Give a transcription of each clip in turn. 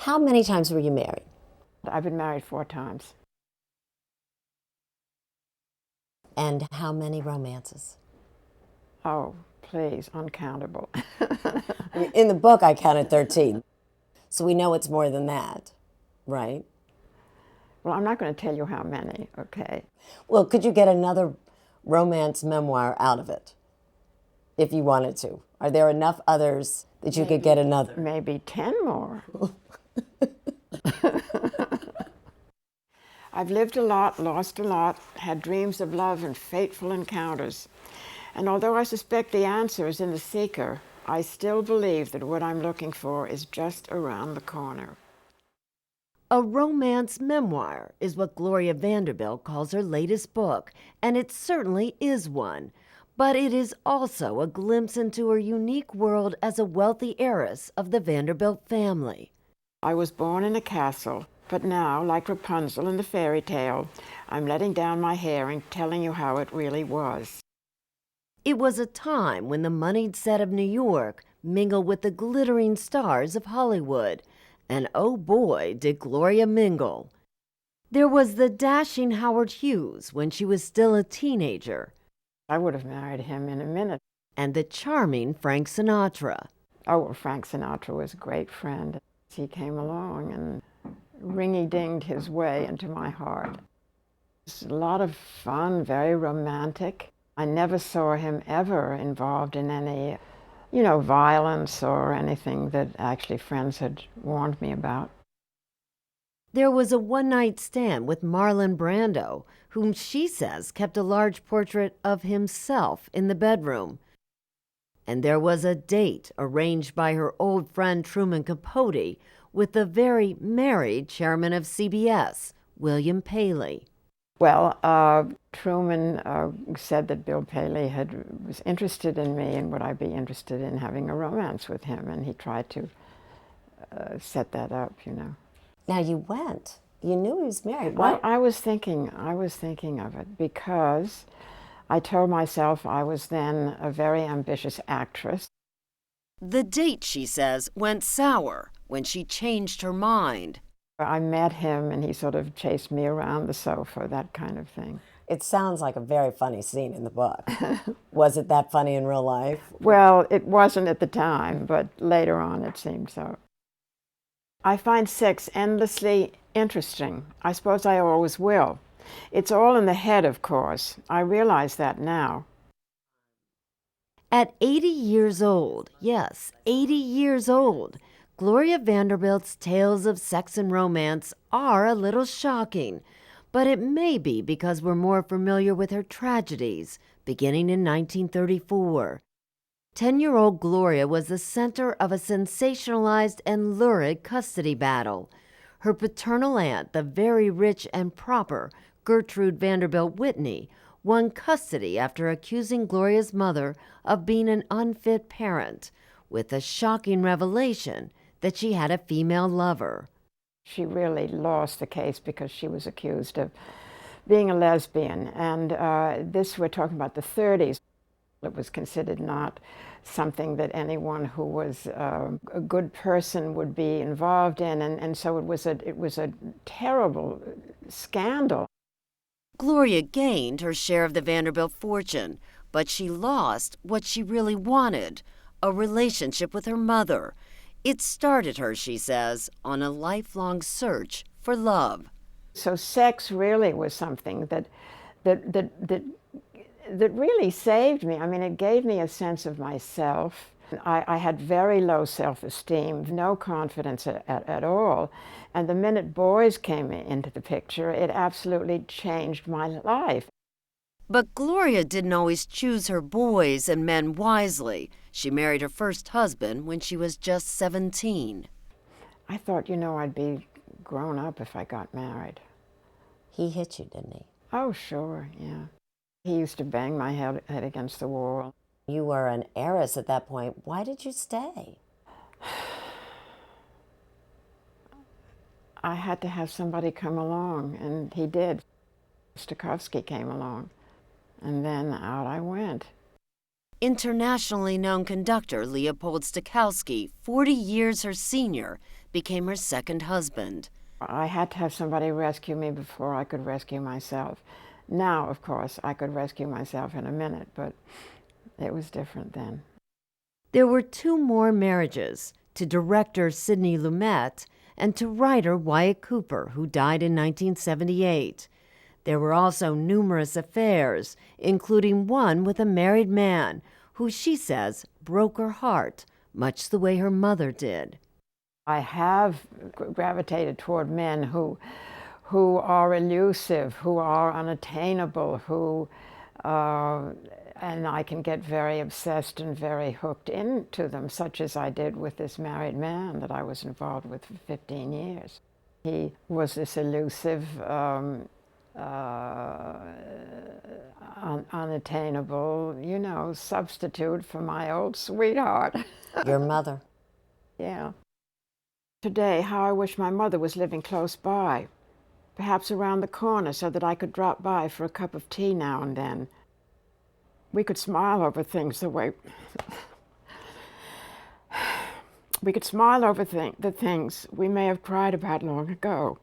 How many times were you married? I've been married 4 times. And how many romances? Oh, please, uncountable. In the book, I counted 13. So we know it's more than that, right? Well, I'm not going to tell you how many, okay? Well, could you get another romance memoir out of it if you wanted to? Are there enough others that you could get another? Maybe 10 more. I've lived a lot, lost a lot, had dreams of love and fateful encounters. And although I suspect the answer is in the seeker, I still believe that what I'm looking for is just around the corner. A romance memoir is what Gloria Vanderbilt calls her latest book, and it certainly is one. But it is also a glimpse into her unique world as a wealthy heiress of the Vanderbilt family. I was born in a castle, but now, like Rapunzel in the fairy tale, I'm letting down my hair and telling you how it really was. It was a time when the moneyed set of New York mingled with the glittering stars of Hollywood. And oh boy, did Gloria mingle. There was the dashing Howard Hughes when she was still a teenager, I would have married him in a minute. and the charming Frank Sinatra. Oh, well, Frank Sinatra was a great friend. He came along and ringy-dinged his way into my heart. It was a lot of fun, very romantic. I never saw him ever involved in any, violence or anything that actually friends had warned me about. There was a one-night stand with Marlon Brando, whom she says kept a large portrait of himself in the bedroom. And there was a date arranged by her old friend Truman Capote with the very married chairman of CBS, William Paley. Well, Truman said that Bill Paley was interested in me and would I be interested in having a romance with him, and he tried to set that up. Now you went. You knew he was married. Well, What? I was thinking of it because I told myself I was then a very ambitious actress. The date, she says, went sour when she changed her mind. I met him and he sort of chased me around the sofa, that kind of thing. It sounds like a very funny scene in the book. Was it that funny in real life? Well, it wasn't at the time, but later on it seemed so. I find sex endlessly interesting. I suppose I always will. It's all in the head, of course. I realize that now. At 80 years old, yes, 80 years old, Gloria Vanderbilt's tales of sex and romance are a little shocking, but it may be because we're more familiar with her tragedies, beginning in 1934. 10-year-old Gloria was the center of a sensationalized and lurid custody battle. Her paternal aunt, the very rich and proper Gertrude Vanderbilt Whitney, won custody after accusing Gloria's mother of being an unfit parent, with the shocking revelation that she had a female lover. She really lost the case because she was accused of being a lesbian. And we're talking about the 30s. It was considered not something that anyone who was a good person would be involved in. And so it was a terrible scandal. Gloria gained her share of the Vanderbilt fortune, but she lost what she really wanted, a relationship with her mother. It started her, she says, on a lifelong search for love. So sex really was something that really saved me. I mean, it gave me a sense of myself. I had very low self-esteem, no confidence at all. And the minute boys came into the picture, it absolutely changed my life. But Gloria didn't always choose her boys and men wisely. She married her first husband when she was just 17. I thought, I'd be grown up if I got married. He hit you, didn't he? Oh, sure, yeah. He used to bang my head against the wall. You were an heiress at that point. Why did you stay? I had to have somebody come along, and he did. Stokowski came along, and then out I went. Internationally known conductor Leopold Stokowski, 40 years her senior, became her second husband. I had to have somebody rescue me before I could rescue myself. Now, of course, I could rescue myself in a minute, but it was different then. There were 2 more marriages, to director Sidney Lumet and to writer Wyatt Cooper, who died in 1978. There were also numerous affairs, including one with a married man who she says broke her heart, much the way her mother did. I have gravitated toward men who are elusive, who are unattainable, and I can get very obsessed and very hooked into them, such as I did with this married man that I was involved with for 15 years. He was this elusive, unattainable, substitute for my old sweetheart. Your mother. Yeah. Today, how I wish my mother was living close by, perhaps around the corner, so that I could drop by for a cup of tea now and then. We could smile over things the way we could smile over the things we may have cried about long ago,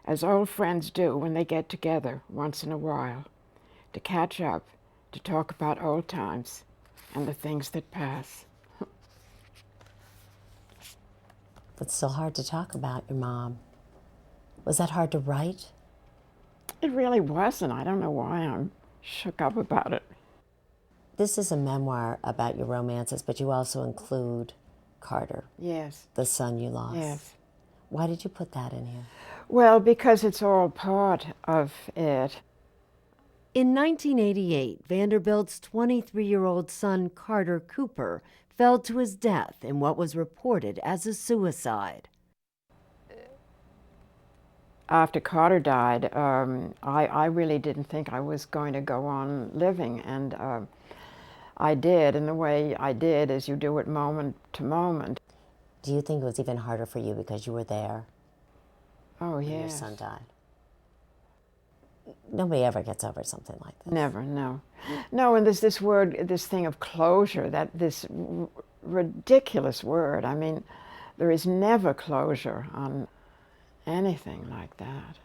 as old friends do when they get together once in a while, to catch up, to talk about old times and the things that pass. It's so hard to talk about your mom. Was that hard to write? It really wasn't. I don't know why I'm shook up about it. This is a memoir about your romances, but you also include Carter. Yes. The son you lost. Yes. Why did you put that in here? Well, because it's all part of it. In 1988, Vanderbilt's 23-year-old son, Carter Cooper, fell to his death in what was reported as a suicide. After Carter died, I really didn't think I was going to go on living, and I did, and the way I did is you do it moment to moment. Do you think it was even harder for you because you were there Oh, when yes. your son died? Nobody ever gets over something like this. Never, no. No, and there's this word, this thing of closure, this ridiculous word. I mean, there is never closure on anything like that.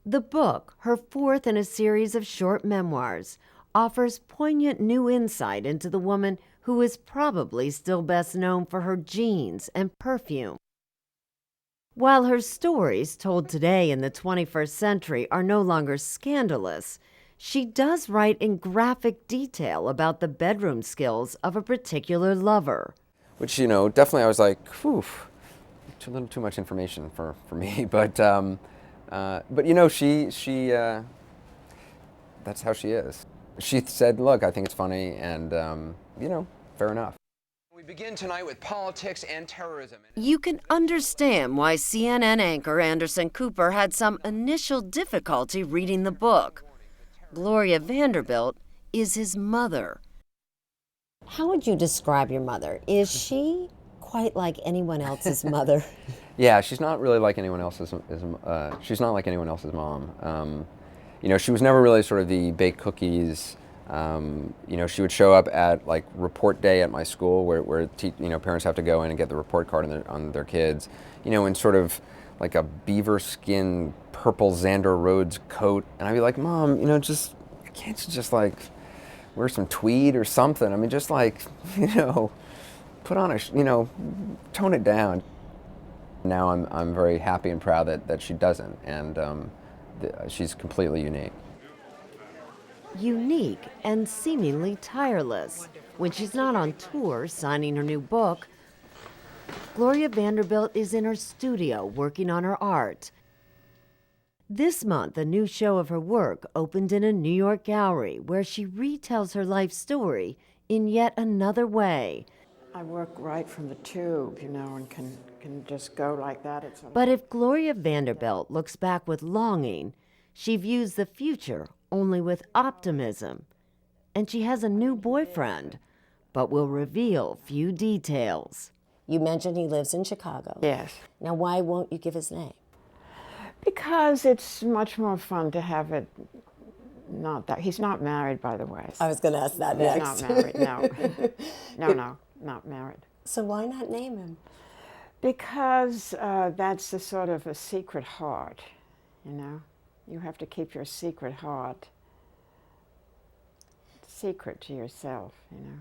The book, her 4th in a series of short memoirs, offers poignant new insight into the woman who is probably still best known for her jeans and perfume. While her stories, told today in the 21st century, are no longer scandalous, she does write in graphic detail about the bedroom skills of a particular lover. Which, definitely I was like, whew, a little too much information for me. But she that's how she is. She said, look, I think it's funny, and, fair enough. We begin tonight with politics and terrorism. You can understand why CNN anchor Anderson Cooper had some initial difficulty reading the book. Gloria Vanderbilt is his mother. How would you describe your mother? Is she quite like anyone else's mother? Yeah, she's not really like anyone else's. She's not like anyone else's mom. She was never really sort of the baked cookies. She would show up at like report day at my school, where parents have to go in and get the report card on their kids. In sort of like a beaver skin purple Xander Rhodes coat, and I'd be like, Mom, can't you just like wear some tweed or something? I mean, just like put on tone it down. Now I'm very happy and proud that she doesn't, and she's completely unique. Unique and seemingly tireless. When she's not on tour signing her new book, Gloria Vanderbilt is in her studio working on her art. This month, a new show of her work opened in a New York gallery where she retells her life story in yet another way. I work right from the tube, and can just go like that. But if Gloria Vanderbilt looks back with longing, she views the future only with optimism. And she has a new boyfriend, but will reveal few details. You mentioned he lives in Chicago. Yes. Now, why won't you give his name? Because it's much more fun to have it Not that. He's not married, by the way. I was going to ask that He's next. not married, no. No, not married. So why not name him? Because that's a sort of a secret heart, you know? You have to keep your secret heart secret to yourself, you know?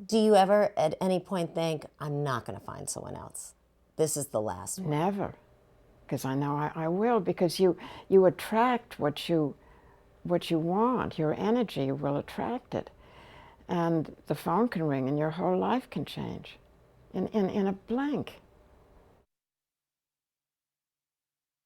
Do you ever at any point think, I'm not going to find someone else? This is the last one. Never. Because I know I will, because you attract what you want. Your energy will attract it. And the phone can ring and your whole life can change in a blink.